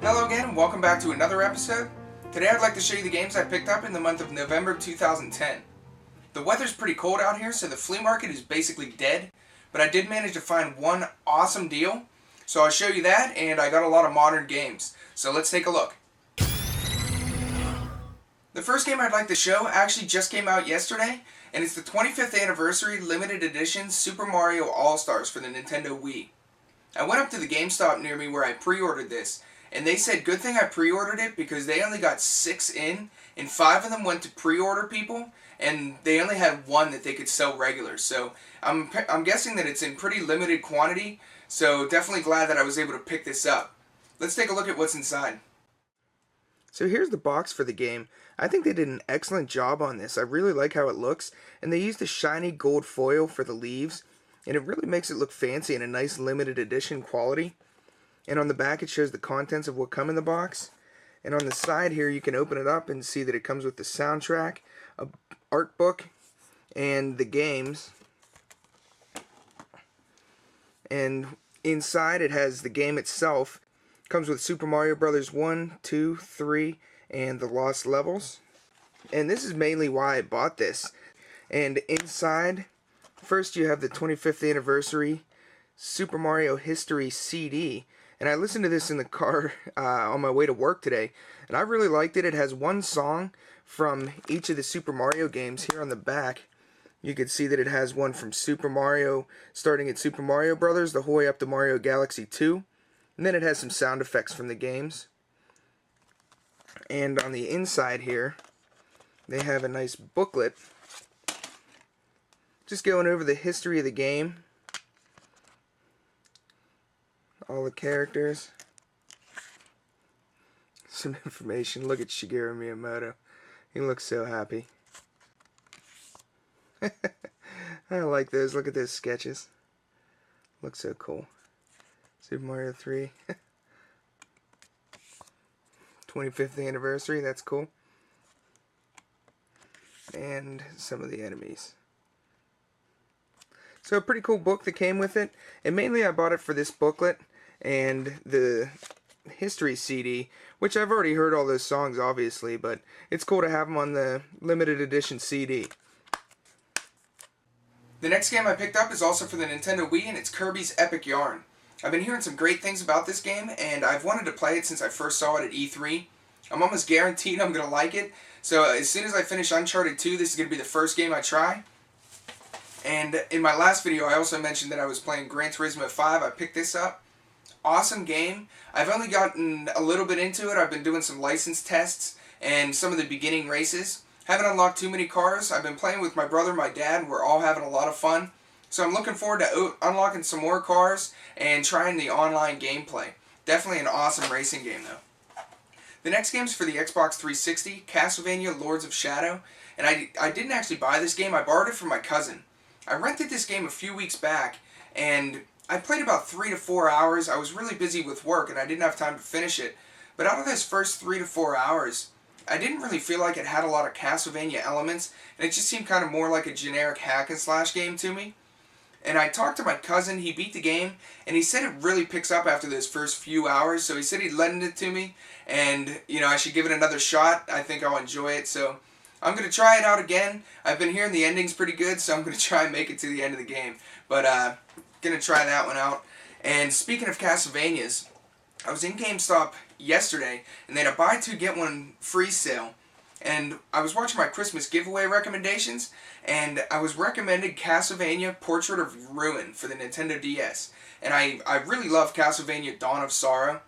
Hello again, and welcome back to another episode. Today I'd like to show you the games I picked up in the month of November 2010. The weather's pretty cold out here, so the flea market is basically dead, but I did manage to find one awesome deal, so I'll show you that, and I got a lot of modern games. So let's take a look. The first game I'd like to show actually just came out yesterday, and it's the 25th anniversary limited edition Super Mario All-Stars for the Nintendo Wii. I went up to the GameStop near me where I pre-ordered this, and they said good thing I pre-ordered it because they only got 6 in, and 5 of them went to pre-order people, and they only had 1 that they could sell regular. So I'm guessing that it's in pretty limited quantity, so definitely glad that I was able to pick this up. Let's take a look at what's inside. So here's the box for the game. I think they did an excellent job on this. I really like how it looks, and they used a shiny gold foil for the leaves, and it really makes it look fancy and a nice limited edition quality. And on the back it shows the contents of what come in the box. And on the side here you can open it up and see that it comes with the soundtrack, a art book, and the games. And inside it has the game itself. It comes with Super Mario Bros. 1, 2, 3, and the Lost Levels. And this is mainly why I bought this. And inside, first you have the 25th anniversary Super Mario History CD. And I listened to this in the car on my way to work today, and I really liked it. It has one song from each of the Super Mario games. Here on the back, you can see that it has one from Super Mario, starting at Super Mario Bros., the whole way up to Mario Galaxy 2. And then it has some sound effects from the games. And on the inside here, they have a nice booklet, just going over the history of the game. All the characters, some information. Look at Shigeru Miyamoto. He looks so happy. I like those. Look at those sketches. Looks so cool. Super Mario 3. 25th anniversary. That's cool. And some of the enemies. So a pretty cool book that came with it. And mainly I bought it for this booklet and the history CD, which I've already heard all those songs obviously, but it's cool to have them on the limited edition CD. The next game I picked up is also for the Nintendo Wii, and it's Kirby's Epic Yarn. I've been hearing some great things about this game, and I've wanted to play it since I first saw it at E3. I'm almost guaranteed I'm going to like it, so as soon as I finish Uncharted 2, this is going to be the first game I try. And in my last video I also mentioned that I was playing Gran Turismo 5. I picked this up. Awesome game. I've only gotten a little bit into it. I've been doing some license tests and some of the beginning races. Haven't unlocked too many cars. I've been playing with my brother and my dad, and we're all having a lot of fun. So I'm looking forward to unlocking some more cars and trying the online gameplay. Definitely an awesome racing game though. The next game is for the Xbox 360, Castlevania Lords of Shadow. And I didn't actually buy this game. I borrowed it from my cousin. I rented this game a few weeks back, and I played about 3 to 4 hours. I was really busy with work, and I didn't have time to finish it. But out of those first 3 to 4 hours, I didn't really feel like it had a lot of Castlevania elements, and it just seemed kind of more like a generic hack-and-slash game to me. And I talked to my cousin. He beat the game, and he said it really picks up after those first few hours, so he said he'd lend it to me, and I should give it another shot. I think I'll enjoy it, so I'm going to try it out again. I've been hearing the ending's pretty good, so I'm going to try and make it to the end of the game. But going to try that one out. And speaking of Castlevanias, I was in GameStop yesterday, and they had a buy 2 get 1 free sale. And I was watching my Christmas giveaway recommendations, and I was recommended Castlevania Portrait of Ruin for the Nintendo DS. And I really love Castlevania Dawn of Sorrow,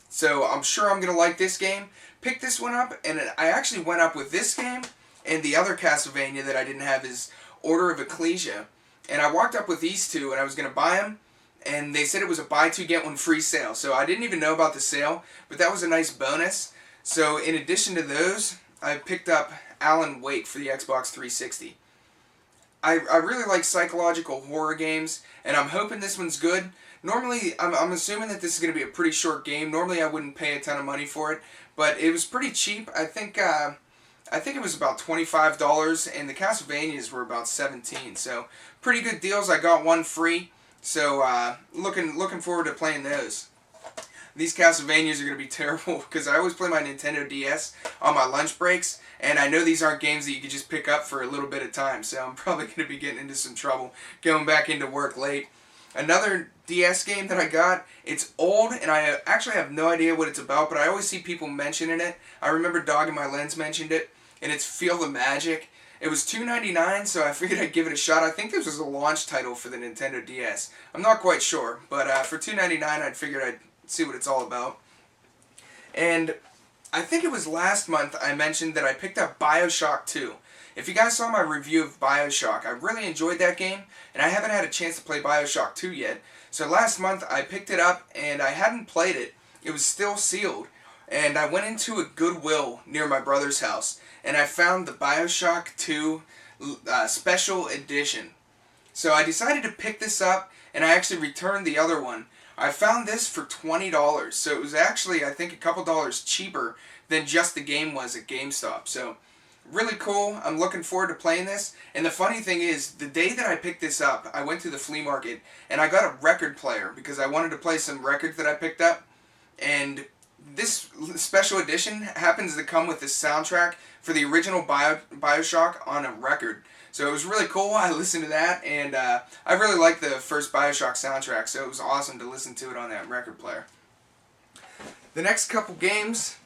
so I'm sure I'm going to like this game. Picked this one up, and I actually went up with this game, and the other Castlevania that I didn't have is Order of Ecclesia. And I walked up with these two, and I was going to buy them, and they said it was a buy 2 get 1 free sale. So I didn't even know about the sale, but that was a nice bonus. So in addition to those, I picked up Alan Wake for the Xbox 360. I really like psychological horror games, and I'm hoping this one's good. Normally, I'm assuming that this is going to be a pretty short game. Normally I wouldn't pay a ton of money for it, but it was pretty cheap. I think it was about $25, and the Castlevanias were about $17. So pretty good deals. I got one free, so looking forward to playing those. these Castlevanias are going to be terrible because I always play my Nintendo DS on my lunch breaks, and I know these aren't games that you can just pick up for a little bit of time, so I'm probably going to be getting into some trouble going back into work late. Another DS game that I got, it's old, and I actually have no idea what it's about, but I always see people mentioning it. I remember Dog in My Lens mentioned it, and it's Feel the Magic. It was $2.99, so I figured I'd give it a shot. I think this was a launch title for the Nintendo DS. I'm not quite sure, but for $2.99 I figured I'd see what it's all about. And I think it was last month I mentioned that I picked up BioShock 2. If you guys saw my review of BioShock, I really enjoyed that game, and I haven't had a chance to play BioShock 2 yet. So last month I picked it up, and I hadn't played it. It was still sealed. And I went into a Goodwill near my brother's house, and I found the BioShock 2 Special Edition. So I decided to pick this up, and I actually returned the other one. I found this for $20, so it was actually, I think, a couple dollars cheaper than just the game was at GameStop. So, really cool. I'm looking forward to playing this. And the funny thing is, the day that I picked this up, I went to the flea market, and I got a record player because I wanted to play some records that I picked up. And this special edition happens to come with the soundtrack for the original BioShock on a record. So it was really cool. I listened to that, and I really liked the first BioShock soundtrack, so it was awesome to listen to it on that record player. The next couple games,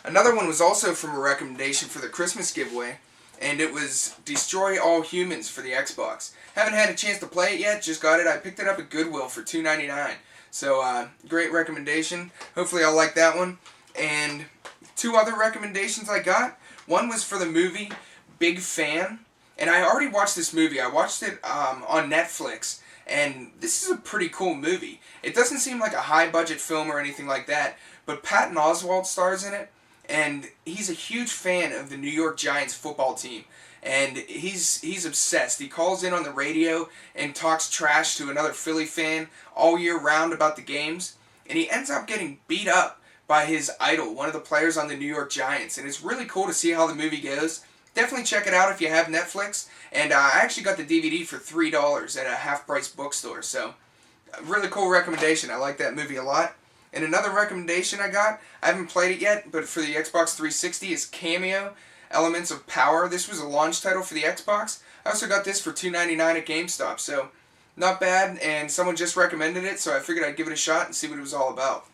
another one was also from a recommendation for the Christmas giveaway, and it was Destroy All Humans for the Xbox. Haven't had a chance to play it yet, just got it. I picked it up at Goodwill for $2.99. So, great recommendation. Hopefully I'll like that one. And two other recommendations I got. One was for the movie Big Fan. And I already watched this movie. I watched it on Netflix. And this is a pretty cool movie. It doesn't seem like a high-budget film or anything like that. But Patton Oswalt stars in it. And he's a huge fan of the New York Giants football team. And he's obsessed. He calls in on the radio and talks trash to another Philly fan all year round about the games. And he ends up getting beat up by his idol, one of the players on the New York Giants. And it's really cool to see how the movie goes. Definitely check it out if you have Netflix. And I actually got the DVD for $3 at a half-price bookstore. So, a really cool recommendation. I like that movie a lot. And another recommendation I got, I haven't played it yet, but for the Xbox 360 is Cameo Elements of Power. This was a launch title for the Xbox. I also got this for $2.99 at GameStop, so not bad, and someone just recommended it, so I figured I'd give it a shot and see what it was all about.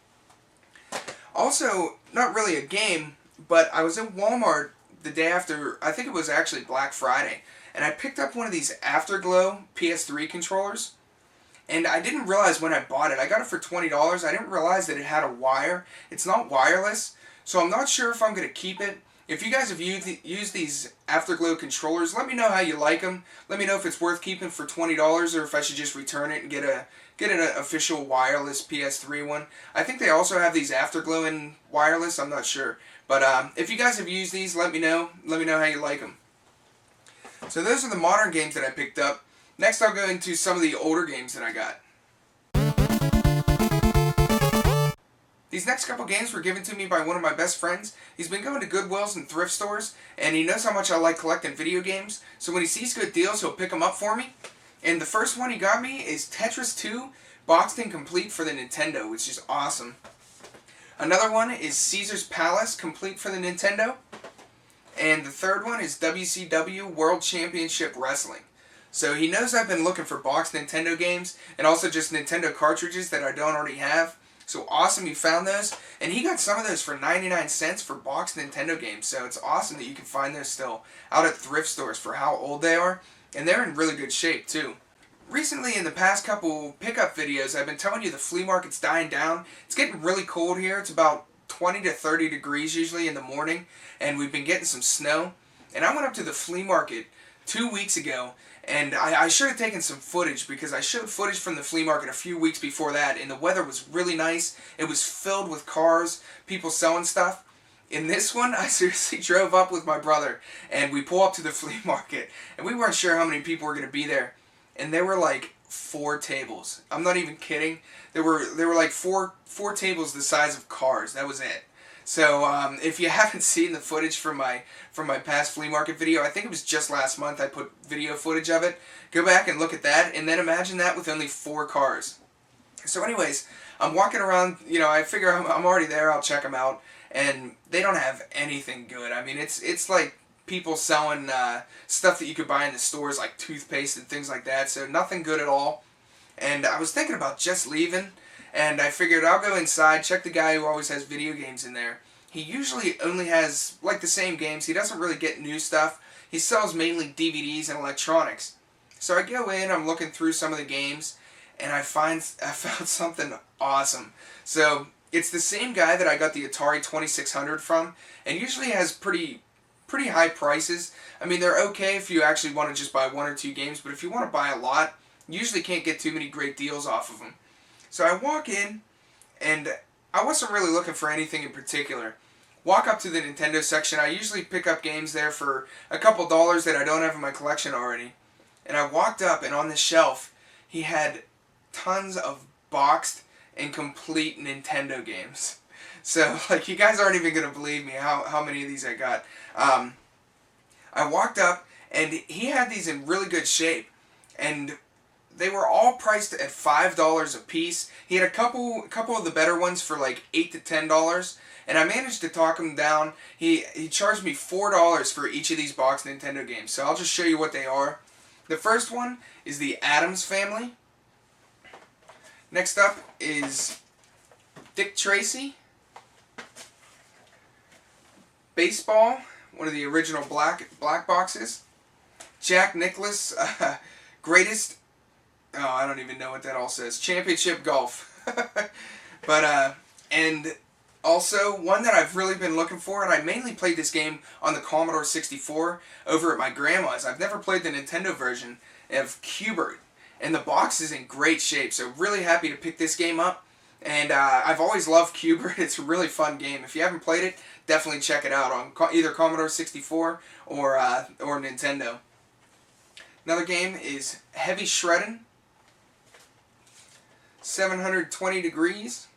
Also, not really a game, but I was in Walmart the day after, I think it was actually Black Friday, and I picked up one of these Afterglow PS3 controllers, and I didn't realize when I bought it. I got it for $20. I didn't realize that it had a wire. It's not wireless, so I'm not sure if I'm going to keep it. If you guys have used these Afterglow controllers, let me know how you like them. Let me know if it's worth keeping for $20 or if I should just return it and get an official wireless PS3 one. I think they also have these Afterglow in wireless. I'm not sure. But if you guys have used these, let me know. Let me know how you like them. So those are the modern games that I picked up. Next I'll go into some of the older games that I got. These next couple games were given to me by one of my best friends. He's been going to Goodwills and thrift stores, and he knows how much I like collecting video games, so when he sees good deals, he'll pick them up for me. And the first one he got me is Tetris 2, boxed and complete for the Nintendo, which is awesome. Another one is Caesar's Palace, complete for the Nintendo. And the third one is WCW World Championship Wrestling. So he knows I've been looking for boxed Nintendo games, and also just Nintendo cartridges that I don't already have. So awesome he found those, and he got some of those for 99 cents for boxed Nintendo games, so it's awesome that you can find those still out at thrift stores for how old they are, and they're in really good shape too. Recently, in the past couple pickup videos, I've been telling you the flea market's dying down. It's getting really cold here. It's about 20 to 30 degrees usually in the morning, and we've been getting some snow. And I went up to the flea market 2 weeks ago, and I should have taken some footage because I showed footage from the flea market a few weeks before that, and the weather was really nice. It was filled with cars, people selling stuff. In this one, I seriously drove up with my brother, and we pull up to the flea market, and we weren't sure how many people were going to be there. And there were like 4 tables. I'm not even kidding. There were like four tables the size of cars. That was it. So if you haven't seen the footage from my past flea market video, I think it was just last month I put video footage of it. Go back and look at that, and then imagine that with only 4 cars. So anyways, I'm walking around, you know, I figure I'm already there, I'll check them out, and they don't have anything good. I mean, it's like people selling stuff that you could buy in the stores, like toothpaste and things like that, so nothing good at all. And I was thinking about just leaving, and I figured I'll go inside, check the guy who always has video games in there. He usually only has, like, the same games. He doesn't really get new stuff. He sells mainly DVDs and electronics. So I go in, I'm looking through some of the games, and I found something awesome. So it's the same guy that I got the Atari 2600 from, and usually has pretty high prices. I mean, they're okay if you actually want to just buy one or two games, but if you want to buy a lot, you usually can't get too many great deals off of them. So I walk in, and I wasn't really looking for anything in particular. Walk up to the Nintendo section. I usually pick up games there for a couple dollars that I don't have in my collection already. And I walked up, and on the shelf, he had tons of boxed and complete Nintendo games. So, like, you guys aren't even going to believe me how many of these I got. I walked up, and he had these in really good shape. And they were all priced at $5 a piece. He had a couple of the better ones for like $8 to $10. And I managed to talk him down. He charged me $4 for each of these boxed Nintendo games. So I'll just show you what they are. The first one is the Addams Family. Next up is Dick Tracy. Baseball, one of the original black boxes. Jack Nicklaus, greatest, oh, I don't even know what that all says. Championship Golf. But, and also, one that I've really been looking for, and I mainly played this game on the Commodore 64 over at my grandma's. I've never played the Nintendo version of Qbert. And the box is in great shape, so really happy to pick this game up. And I've always loved Qbert. It's a really fun game. If you haven't played it, definitely check it out on either Commodore 64 or Nintendo. Another game is Heavy Shreddin', 720 Degrees,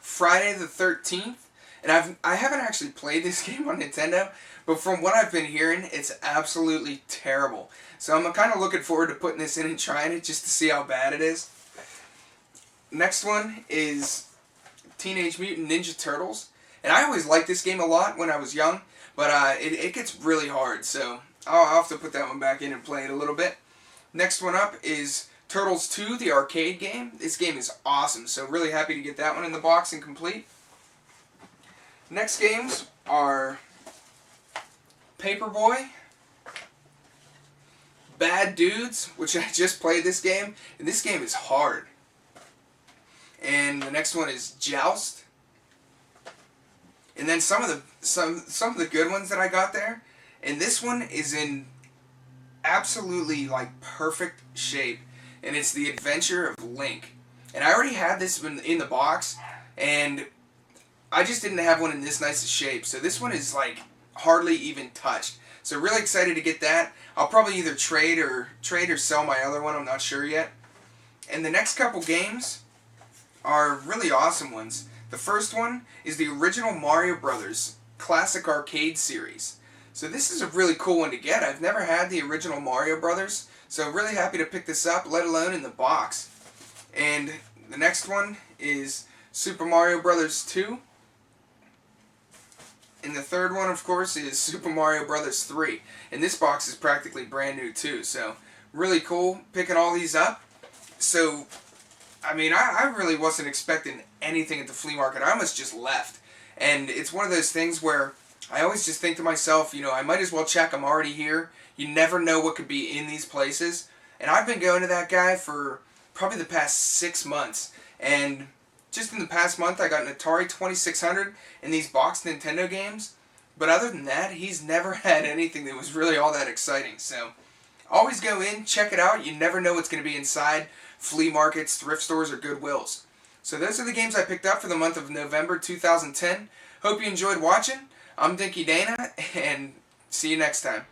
Friday the 13th, and I haven't actually played this game on Nintendo, but from what I've been hearing, it's absolutely terrible. So I'm kind of looking forward to putting this in and trying it just to see how bad it is. Next one is Teenage Mutant Ninja Turtles, and I always liked this game a lot when I was young, but it gets really hard, so I'll have to put that one back in and play it a little bit. Next one up is Turtles 2, the arcade game. This game is awesome, so really happy to get that one in the box and complete. Next games are Paperboy, Bad Dudes, which I just played this game, and this game is hard. And the next one is Joust. And then some of the good ones that I got there, and this one is in absolutely like perfect shape, and it's The Adventure of Link. And I already had this in the box, and I just didn't have one in this nice of shape. So this one is like hardly even touched. So really excited to get that. I'll probably either trade or sell my other one. I'm not sure yet. And the next couple games are really awesome ones. The first one is the original Mario Brothers Classic Arcade Series. So this is a really cool one to get. I've never had the original Mario Brothers, so really happy to pick this up, let alone in the box. And the next one is Super Mario Brothers 2. And the third one, of course, is Super Mario Brothers 3. And this box is practically brand new too, so really cool picking all these up. So, I mean, I really wasn't expecting anything at the flea market. I almost just left. And it's one of those things where I always just think to myself, you know, I might as well check. I'm already here. You never know what could be in these places. And I've been going to that guy for probably the past 6 months. And just in the past month, I got an Atari 2600 and these boxed Nintendo games. But other than that, he's never had anything that was really all that exciting. So, always go in, check it out. You never know what's going to be inside flea markets, thrift stores, or Goodwills. So those are the games I picked up for the month of November 2010. Hope you enjoyed watching. I'm Dinky Dana, and see you next time.